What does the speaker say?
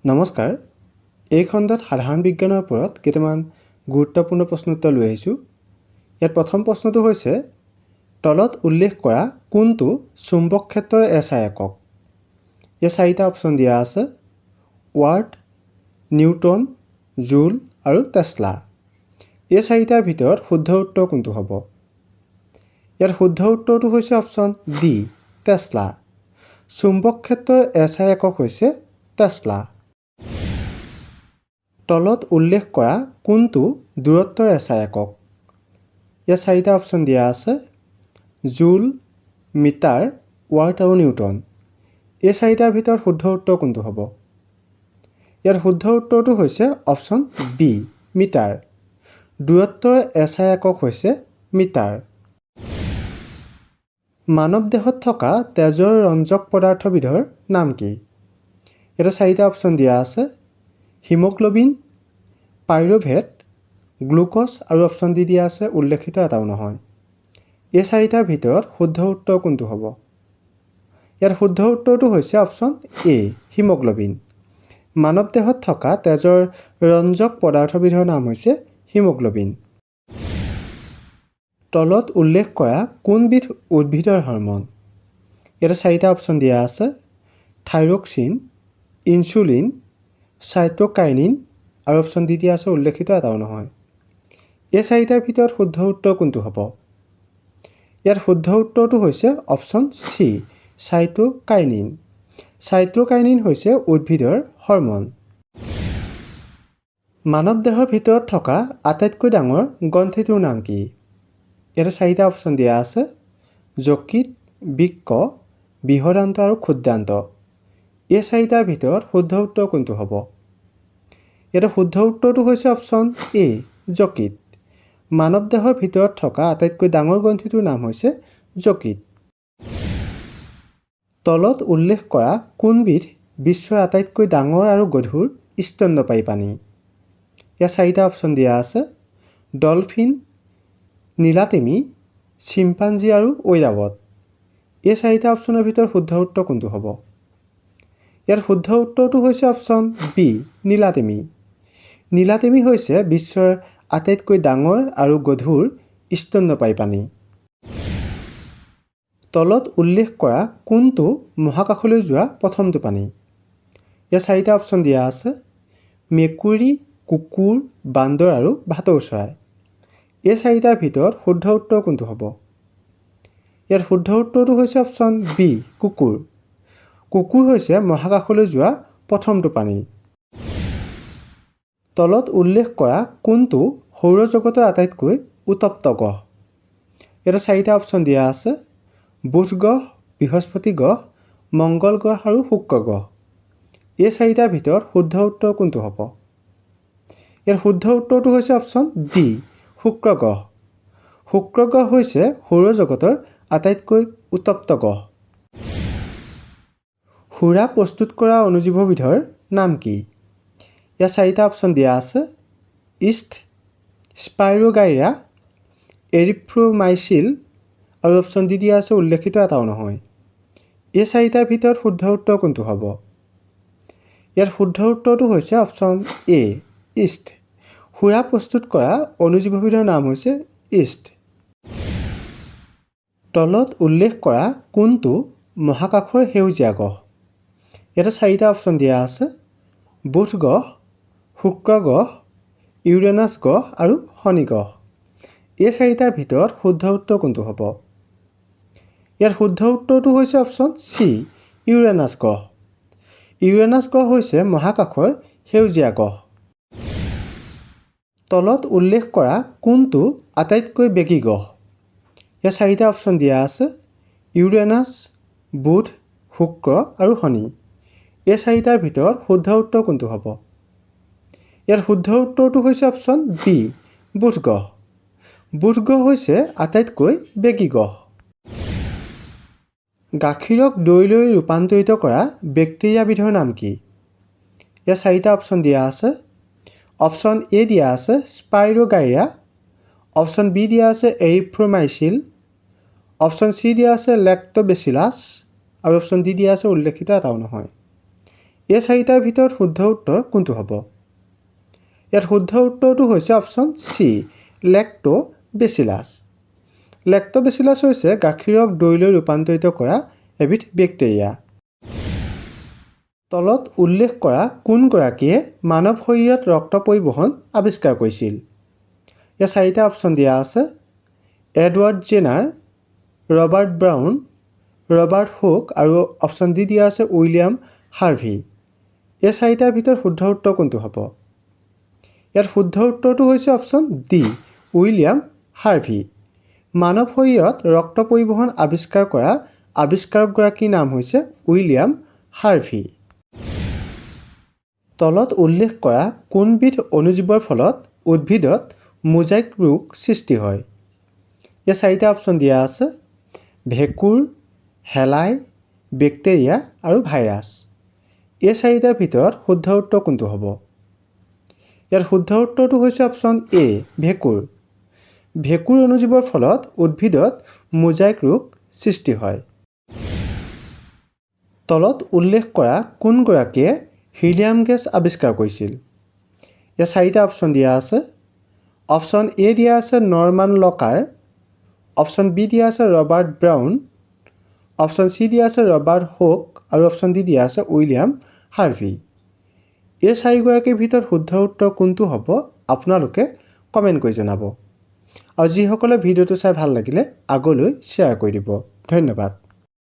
নমস্কাৰ। এই খণ্ডত সাধাৰণ বিজ্ঞানৰ ওপৰত কেইটামান গুৰুত্বপূৰ্ণ প্ৰশ্ন উত্তৰ লৈ আহিছোঁ। ইয়াত প্ৰথম প্ৰশ্নটো হৈছে তলত উল্লেখ কৰা কোনটো চুম্বক ক্ষেত্ৰৰ SI একক? ইয়াত চাৰিটা অপশ্যন দিয়া আছে: ৱাট, নিউটন, জুল আৰু টেছলা। এই চাৰিটাৰ ভিতৰত শুদ্ধ উত্তৰ কোনটো হ'ব? ইয়াত শুদ্ধ উত্তৰটো হৈছে অপশ্যন ডি, টেছলা। চুম্বক ক্ষেত্ৰৰ SI একক হৈছে টেছলা। তলত উল্লেখ কৰা কোনটো দূৰত্বৰ SI একক? ইয়াত চাৰিটা অপশ্যন দিয়া আছে: জুল, মিটাৰ, ৱাট আৰু নিউটন। এই চাৰিটাৰ ভিতৰত শুদ্ধ উত্তৰ কোনটো হ'ব? ইয়াত শুদ্ধ উত্তৰটো হৈছে অপশ্যন বি, মিটাৰ। দূৰত্বৰ SI একক হৈছে মিটাৰ। মানৱ দেহত থকা তেজৰ ৰঞ্জক পদাৰ্থবিধৰ নাম কি? ইয়াতে চাৰিটা অপশ্যন দিয়া আছে: হিমোগ্ল'বিন, পাইৰুভেট, গ্লুক'জ আৰু অপশ্যন ডি দিয়া আছে উল্লেখিত এটাও নহয়। এই চাৰিটাৰ ভিতৰত শুদ্ধ উত্তৰ কোনটো হ'ব? ইয়াত শুদ্ধ উত্তৰটো হৈছে অপশ্যন এ, হিমোগ্ল'বিন। মানৱ দেহত থকা তেজৰ ৰঞ্জক পদাৰ্থবিধৰ নাম হৈছে হিমোগ্ল'বিন। তলত উল্লেখ কৰা কোনবিধ উদ্ভিদৰ হৰম'ন? ইয়াতে চাৰিটা অপশ্যন দিয়া আছে: থাইৰক্সিন, ইনচুলিন, চাইট'কাইনিন আৰু অপশ্যন ডি দিয়া আছে উল্লেখিত এটাও নহয়। এই চাৰিটাৰ ভিতৰত শুদ্ধ উত্তৰ কোনটো হ'ব? ইয়াত শুদ্ধ উত্তৰটো হৈছে অপশ্যন চি, চাইট'কাইনিন। চাইট'কাইনিন হৈছে উদ্ভিদৰ হৰম'ন। মানৱ দেহৰ ভিতৰত থকা আটাইতকৈ ডাঙৰ গ্ৰন্থিটোৰ নাম কি? ইয়াতে চাৰিটা অপশ্যন দিয়া আছে: যকৃত, বৃক্ক, বৃহদান্ত্ৰ আৰু ক্ষুদ্ৰান্ত। এই চাৰিটাৰ ভিতৰত শুদ্ধ উত্তৰ কোনটো হ'ব? ইয়াতে শুদ্ধ উত্তৰটো হৈছে অপশ্যন এ, যকৃত। মানৱ দেহৰ ভিতৰত থকা আটাইতকৈ ডাঙৰ গ্ৰন্থিটোৰ নাম হৈছে যকৃত। তলত উল্লেখ কৰা কোনবিধ বিশ্বৰ আটাইতকৈ ডাঙৰ আৰু গধুৰ স্তন্যপায়ী প্ৰাণী? ইয়াত চাৰিটা অপশ্যন দিয়া আছে: ডলফিন, নীলাতিমি, চিম্পাঞ্জী আৰু ঐৰাৱত। এই চাৰিটা অপশ্যনৰ ভিতৰত শুদ্ধ উত্তৰ কোনটো হ'ব? ইয়াত শুদ্ধ উত্তৰটো হৈছে অপশ্যন বি, নীলাতিমি। নীলাতিমি হৈছে বিশ্বৰ আটাইতকৈ ডাঙৰ আৰু গধুৰ স্তন্যপায়ী প্ৰাণী। তলত উল্লেখ কৰা কোনটো মহাকাশলৈ যোৱা প্ৰথমটো প্ৰাণী? ইয়াত চাৰিটা অপশ্যন দিয়া আছে: মেকুৰী, কুকুৰ, বান্দৰ আৰু ভাটৌ চৰাই। এই চাৰিটাৰ ভিতৰত শুদ্ধ উত্তৰ কোনটো হ'ব? ইয়াত শুদ্ধ উত্তৰটো হৈছে অপশ্যন বি, কুকুৰ। কুকুৰ হৈছে মহাকাশলৈ যোৱা প্ৰথমটো প্ৰাণী। তলত উল্লেখ কৰা কোনটো সৌৰজগতৰ আটাইতকৈ উত্তপ্ত গ্ৰহ? ইয়াতে চাৰিটা অপশ্যন দিয়া আছে: বুধ গ্ৰহ, বৃহস্পতি গ্ৰহ, মংগল গ্ৰহ আৰু শুক্ৰ গ্ৰহ। এই চাৰিটাৰ ভিতৰত শুদ্ধ উত্তৰ কোনটো হ'ব? ইয়াৰ শুদ্ধ উত্তৰটো হৈছে অপশ্যন ডি, শুক্ৰ গ্ৰহ। শুক্ৰ গ্ৰহ হৈছে সৌৰজগতৰ আটাইতকৈ উত্তপ্ত গ্ৰহ। সুৰা প্ৰস্তুত কৰা অণুজীৱবিধৰ নাম কি? ইয়াত চাৰিটা অপশ্যন দিয়া আছে: ইষ্ট, স্পাইৰোগাইৰা, এৰিথ্ৰোমাইচিন আৰু অপশ্যন ডি দিয়া আছে উল্লেখিত এটাও নহয়। এই চাৰিটাৰ ভিতৰত শুদ্ধ উত্তৰ কোনটো হ'ব? ইয়াত শুদ্ধ উত্তৰটো হৈছে অপশ্যন এ, ইষ্ট। সুৰা প্ৰস্তুত কৰা অণুজীৱবিধৰ নাম হৈছে ইষ্ট। তলত উল্লেখ কৰা কোনটো মহাকাশৰ সেউজীয়া গ্ৰহ? ইয়াতে চাৰিটা অপশ্যন দিয়া আছে: বুধ গ্ৰহ, শুক্ৰ গ্ৰহ, ইউৰেনাছ গ্ৰহ আৰু শনি গ্ৰহ। এই চাৰিটাৰ ভিতৰত শুদ্ধ উত্তৰ কোনটো হ'ব? ইয়াত শুদ্ধ উত্তৰটো হৈছে অপশ্যন চি, ইউৰেনাছ গ্ৰহ। ইউৰেনাছ গ্ৰহ হৈছে মহাকাশৰ সেউজীয়া গ্ৰহ। তলত উল্লেখ কৰা কোনটো আটাইতকৈ বেগী গ্ৰহ? ইয়াত চাৰিটা অপশ্যন দিয়া আছে: ইউৰেনাছ, বুধ, শুক্ৰ আৰু শনি। এই চাৰিটাৰ ভিতৰত শুদ্ধ উত্তৰ কোনটো হ'ব? ইয়াত শুদ্ধ উত্তৰটো হৈছে অপশ্যন বি, বুধ গ্ৰহ। বুধ গ্ৰহ হৈছে আটাইতকৈ বেগী গ্ৰহ। গাখীৰক দৈলৈ ৰূপান্তৰিত কৰা বেক্টেৰিয়াবিধৰ নাম কি? ইয়াত চাৰিটা অপশ্যন দিয়া আছে: অপশ্যন এ দিয়া আছে স্পাইৰোগাইৰা, অপশ্যন বি দিয়া আছে এৰিথ্ৰোমাইচিন, অপশ্যন চি দিয়া আছে লেক্টোবেচিলাছ আৰু অপশ্যন ডি দিয়া আছে উল্লেখিত এটাও নহয়। এই চাৰিটাৰ ভিতৰত শুদ্ধ উত্তৰ কোনটো হ'ব? ইয়াত শুদ্ধ উত্তৰটো হৈছে অপশ্যন চি, লেক্টোবেচিলাছ। লেক্টোবেচিলাছ হৈছে গাখীৰক দৈলৈ ৰূপান্তৰিত কৰা এবিধ বেক্টেৰিয়া। তলত উল্লেখ কৰা কোনগৰাকীয়ে মানৱ শৰীৰত ৰক্ত পৰিবহণ আৱিষ্কাৰ কৰিছিল? ইয়াত চাৰিটা অপশ্যন দিয়া আছে: Edward Jenner, Robert brown, Robert Hooke আৰু অপশ্যন ডি দিয়া আছে উইলিয়াম হাৰ্ভি। এই চাৰিটাৰ ভিতৰত শুদ্ধ উত্তৰ কোনটো হ'ব? ইয়াত শুদ্ধ উত্তৰটো হৈছে অপশ্যন ডি, উইলিয়াম হাৰ্ভি। মানৱ শৰীৰত ৰক্ত পৰিবহণ আৱিষ্কাৰ কৰা আৱিষ্কাৰকগৰাকীৰ নাম হৈছে উইলিয়াম হাৰ্ভি। তলত উল্লেখ কৰা কোনবিধ অণুজীৱৰ ফলত উদ্ভিদত মোজাইক ৰোগ সৃষ্টি হয়? ইয়াত চাৰিটা অপশ্যন দিয়া আছে: ভেঁকুৰ, শেলাই, বেক্টেৰিয়া আৰু ভাইৰাছ। এই চাৰিটাৰ ভিতৰত শুদ্ধ উত্তৰ কোনটো হ'ব? ইয়াত শুদ্ধ উত্তৰটো হৈছে অপশ্যন এ, ভেঁকুৰ। ভেঁকুৰ অণুজীৱৰ ফলত উদ্ভিদত মোজাইক ৰোগ সৃষ্টি হয়। তলত উল্লেখ কৰা কোনগৰাকীয়ে হিলিয়াম গেছ আৱিষ্কাৰ কৰিছিল? ইয়াত চাৰিটা অপশ্যন দিয়া আছে: অপশ্যন এ দিয়া আছে নৰমান লকাৰ, অপশ্যন বি দিয়া আছে ৰবাৰ্ট ব্ৰাউন, অপশ্যন চি দিয়া আছে ৰবাৰ্ট হুক আৰু অপশ্যন ডি দিয়া আছে উইলিয়াম হাৰ্ভি। এই চাৰিগৰাকীৰ ভিতৰত শুদ্ধ উত্তৰ কোনটো হ'ব আপোনালোকে কমেণ্ট কৰি জনাব। আৰু যিসকলে ভিডিঅ'টো চাই ভাল লাগিলে আগলৈ শ্বেয়াৰ কৰি দিব। ধন্যবাদ।